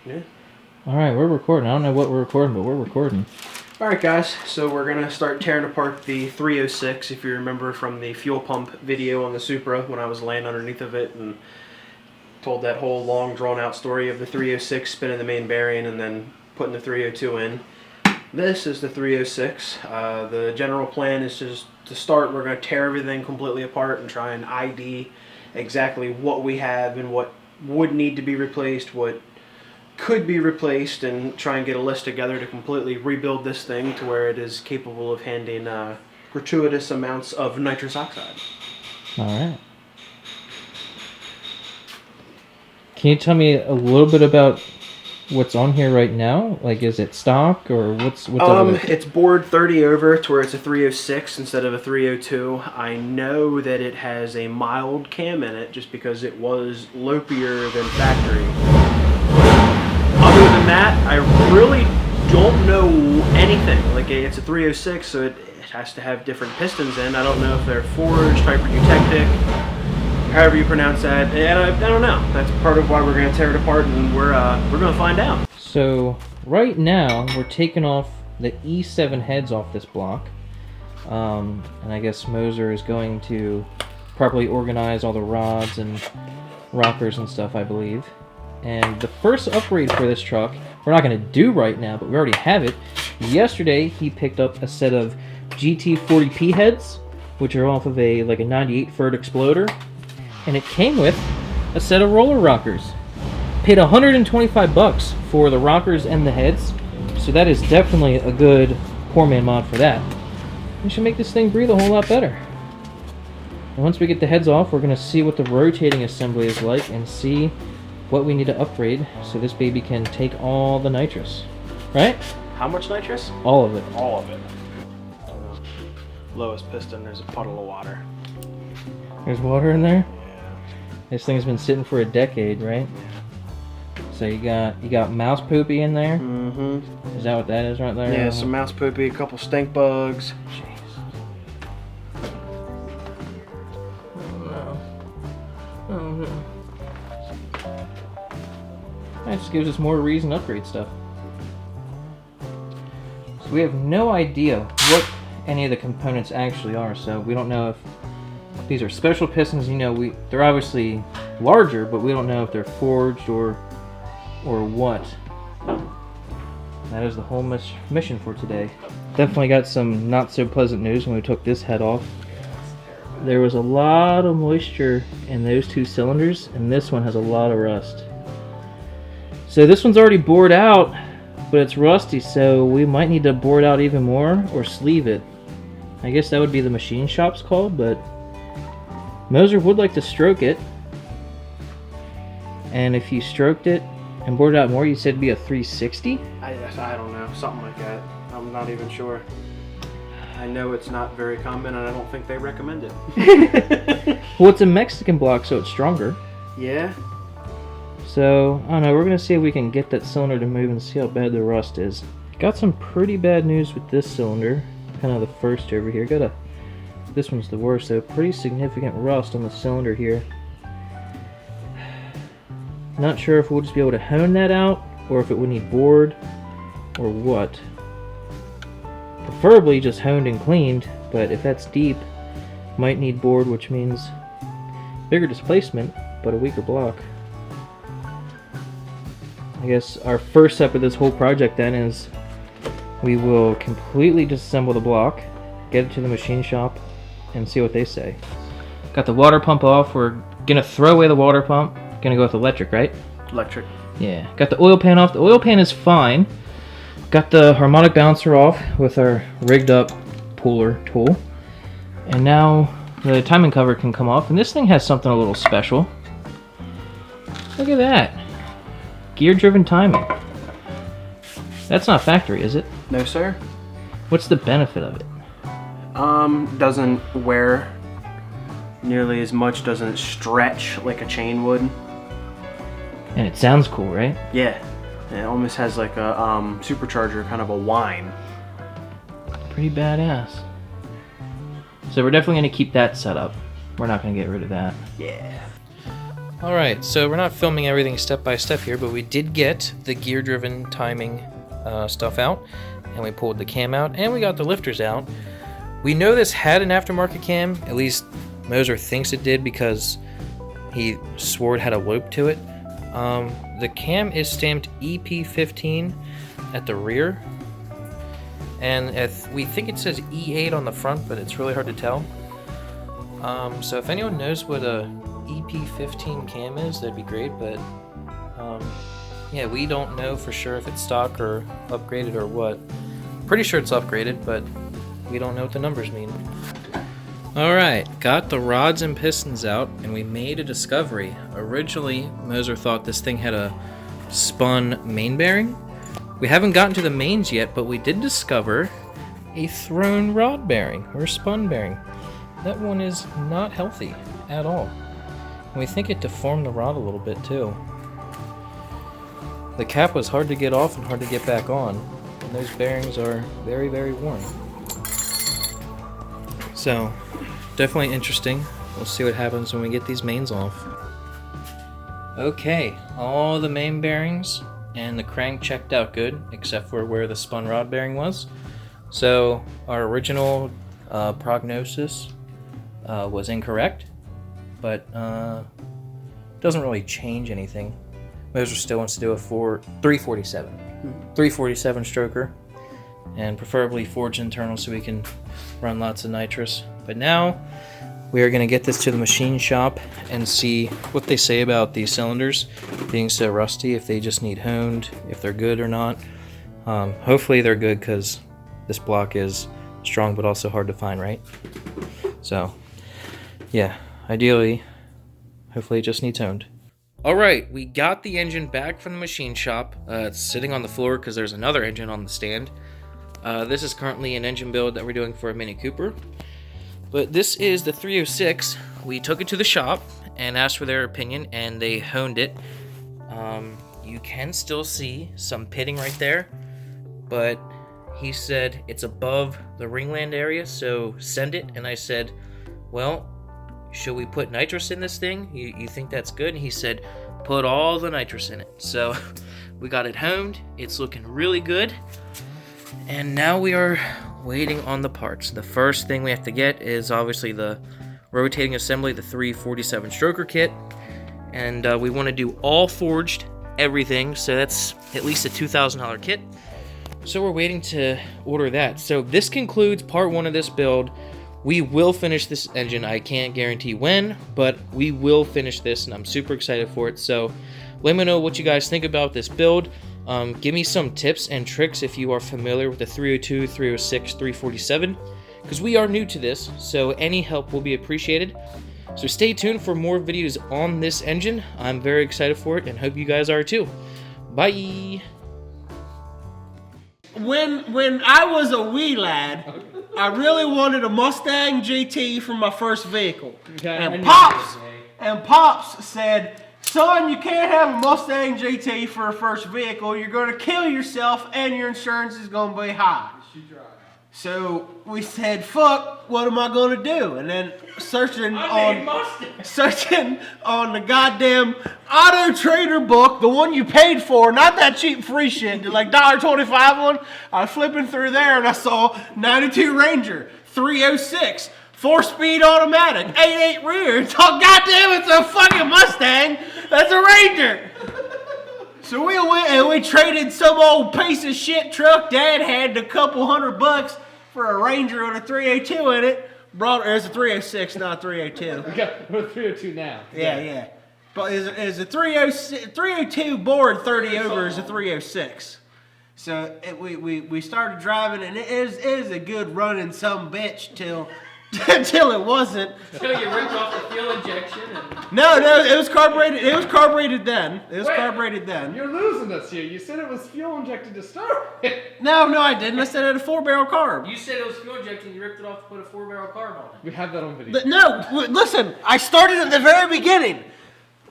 Yeah. Alright, we're recording. I don't know what we're recording, but we're recording. Alright guys, so we're going to start tearing apart the 306, if you remember from the fuel pump video on the Supra when I was laying underneath of it and told that whole long drawn out story of the 306 spinning the main bearing and then putting the 302 in. This is the 306. The general plan is just to start, we're going to tear everything completely apart and try and ID exactly what we have and what would need to be replaced, what could be replaced, and try and get a list together to completely rebuild this thing to where it is capable of handling gratuitous amounts of nitrous oxide. Alright. Can you tell me a little bit about what's on here right now? Like, is it stock or what's It's bored 30 over to where it's a 306 instead of a 302. I know that it has a mild cam in it just because it was lopier than factory. Other than that, I really don't know anything. Like, it's a 306, so it has to have different pistons in. I don't know if they're forged, hyper-eutectic, however you pronounce that. And I don't know. That's part of why we're going to tear it apart, and we're going to find out. So, right now, we're taking off the E7 heads off this block. And I guess Moser is going to properly organize all the rods and rockers and stuff, I believe. And the first upgrade for this truck, we're not going to do right now, but we already have it. Yesterday, he picked up a set of GT40P heads, which are off of a 98 Ford Exploder. And it came with a set of roller rockers. Paid $125 for the rockers and the heads, so that is definitely a good PoorManMod for that. We should make this thing breathe a whole lot better. And once we get the heads off, we're going to see what the rotating assembly is like and see what we need to upgrade so this baby can take all the nitrous. Right? How much nitrous? All of it. All of it. Lowest piston, there's a puddle of water. There's water in there? Yeah. This thing's been sitting for a decade, right? So you got mouse poopy in there? Mm-hmm. Is that what that is right there? Yeah, some mouse poopy, a couple stink bugs. Jeez. Oh no. Oh no. That just gives us more reason to upgrade stuff. So we have no idea what any of the components actually are, so we don't know if these are special pistons. You know, they're obviously larger, but we don't know if they're forged or what. That is the whole mission for today. Definitely got some not so pleasant news when we took this head off. There was a lot of moisture in those two cylinders, and this one has a lot of rust. So this one's already bored out, but it's rusty, so we might need to bore it out even more or sleeve it. I guess that would be the machine shop's call, but Moser would like to stroke it. And if you stroked it and bored it out more, you said it'd be a 360? I don't know, something like that. I'm not even sure. I know it's not very common, and I don't think they recommend it. Well, it's a Mexican block, so it's stronger. Yeah? So, I don't know, we're going to see if we can get that cylinder to move and see how bad the rust is. Got some pretty bad news with this cylinder. Kind of the first over here. This one's the worst, though. Pretty significant rust on the cylinder here. Not sure if we'll just be able to hone that out, or if it would need bored, or what. Preferably just honed and cleaned, but if that's deep, might need bored, which means bigger displacement, but a weaker block. I guess our first step of this whole project then is we will completely disassemble the block, get it to the machine shop, and see what they say. Got the water pump off. We're gonna throw away the water pump. Gonna go with electric, right? Electric. Yeah. Got the oil pan off. The oil pan is fine. Got the harmonic balancer off with our rigged up puller tool. And now the timing cover can come off, and this thing has something a little special. Look at that. Gear-driven timing. That's not factory, is it? No, sir. What's the benefit of it? Doesn't wear nearly as much, doesn't stretch like a chain would. And it sounds cool, right? Yeah. It almost has like a supercharger, kind of a whine. Pretty badass. So we're definitely going to keep that set up. We're not going to get rid of that. Yeah. Alright, so we're not filming everything step by step here, but we did get the gear-driven timing stuff out, and we pulled the cam out, and we got the lifters out. We know this had an aftermarket cam, at least Moser thinks it did because he swore it had a loop to it. The cam is stamped EP15 at the rear, and we think it says E8 on the front, but it's really hard to tell. So if anyone knows what a EP15 cam is, that'd be great, but yeah, we don't know for sure if it's stock or upgraded or what. Pretty sure it's upgraded, but we don't know what the numbers mean. Alright, got the rods and pistons out, and we made a discovery. Originally, Moser thought this thing had a spun main bearing. We haven't gotten to the mains yet, but we did discover a thrown rod bearing, or spun bearing. That one is not healthy at all. And we think it deformed the rod a little bit too. The cap was hard to get off and hard to get back on, and those bearings are very, very worn. So, definitely interesting. We'll see what happens when we get these mains off. Okay, all the main bearings and the crank checked out good, except for where the spun rod bearing was. So, our original prognosis was incorrect, but doesn't really change anything. Moser still wants to do a 347. 347 stroker, and preferably forged internal so we can run lots of nitrous. But now we are going to get this to the machine shop and see what they say about these cylinders being so rusty, if they just need honed, if they're good or not. Hopefully they're good, because this block is strong but also hard to find, right? So yeah, ideally, hopefully it just needs honed. Alright, we got the engine back from the machine shop. It's sitting on the floor because there's another engine on the stand. This is currently an engine build that we're doing for a Mini Cooper. But this is the 306. We took it to the shop and asked for their opinion, and they honed it. You can still see some pitting right there, but he said it's above the ringland area, so send it. And I said, well, should we put nitrous in this thing? You think that's good? And he said, put all the nitrous in it. So we got it honed. It's looking really good. And now we are waiting on the parts. The first thing we have to get is obviously the rotating assembly, the 347 stroker kit. And we want to do all forged, everything. So that's at least a $2,000 kit. So we're waiting to order that. So this concludes part one of this build. We will finish this engine. I can't guarantee when, but we will finish this, and I'm super excited for it. So let me know what you guys think about this build. Give me some tips and tricks if you are familiar with the 302, 306, 347, because we are new to this, so any help will be appreciated. So stay tuned for more videos on this engine. I'm very excited for it and hope you guys are too. Bye! When I was a wee lad, I really wanted a Mustang GT for my first vehicle. Okay, and Pops said, son, you can't have a Mustang GT for a first vehicle. You're going to kill yourself and your insurance is going to be high. So we said, fuck, what am I going to do? And then searching on the goddamn Auto Trader book, the one you paid for, not that cheap free shit, the like $1.25 one, I was flipping through there and I saw 92 Ranger, 306, 4-speed automatic, 8.8 rear. It's all goddamn, it's a fucking Mustang. That's a Ranger. So we went and we traded some old piece of shit truck Dad had a couple $100 for a Ranger with a 302 in it. There's a 306, not a 302. We got a 302 now. Yeah. But is a 302 bored 30 over is a 306. So we started driving, and it is a good running some bitch till it wasn't. So you ripped off the fuel injection and... No, it was carbureted. It was carbureted then. Carbureted then. You're losing us here. You said it was fuel injected to start it. No, I didn't. I said it had a 4-barrel carb. You said it was fuel injected and you ripped it off to put a 4-barrel carb on it. We have that on video. No, listen. I started at the very beginning.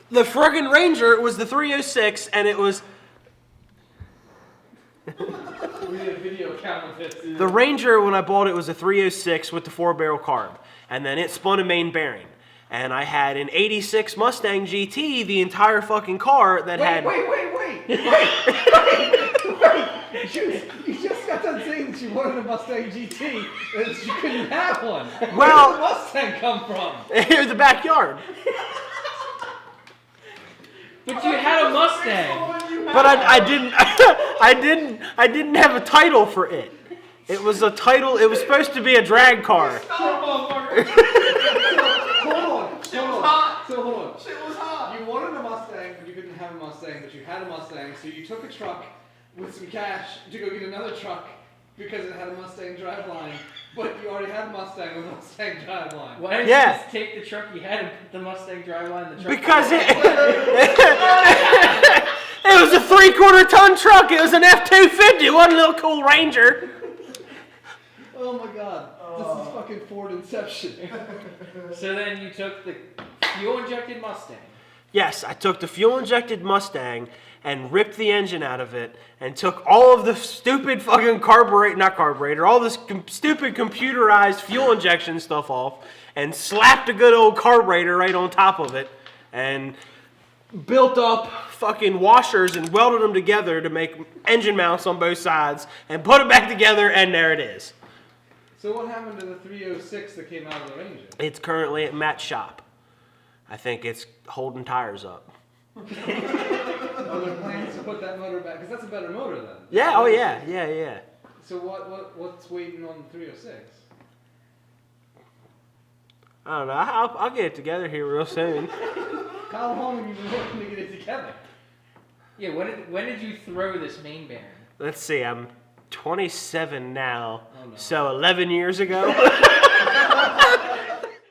The friggin' Ranger was the 306, and it was... We need a video account of this. The Ranger, when I bought it, was a 306 with the 4-barrel carb. And then it spun a main bearing. And I had an 86 Mustang GT, the entire fucking car that had... Wait. You just got done saying that you wanted a Mustang GT, and that you couldn't have one. Well, where did the Mustang come from? Here's the backyard. But you had a Mustang. But I didn't have a title for it. It was a title, it was supposed to be a drag car. Hold on. Shit was hot. You wanted a Mustang, but you couldn't have a Mustang, but you had a Mustang, so you took a truck with some cash to go get another truck because it had a Mustang driveline, but you already had a Mustang with a Mustang driveline. Why didn't you just take the truck you had and put the Mustang driveline in the truck? Because it was a 3/4 ton truck. It was an F-250. It wasn't a little cool Ranger. Oh my god. This is fucking Ford Inception. So then you took the fuel-injected Mustang. Yes, I took the fuel-injected Mustang and ripped the engine out of it and took all of the stupid fucking all this stupid computerized fuel injection stuff off and slapped a good old carburetor right on top of it and built up fucking washers and welded them together to make engine mounts on both sides and put it back together, and there it is. So what happened to the 306 that came out of the Ranger? It's currently at Matt's shop. I think it's holding tires up. Are there plans to put that motor back? Because that's a better motor then. Yeah, oh yeah. So what's waiting on the 306? I don't know. I'll get it together here real soon. How long have you been working to get it together? Yeah, when did you throw this main bearing? Let's see, I'm 27 now, Oh, no. so 11 years ago.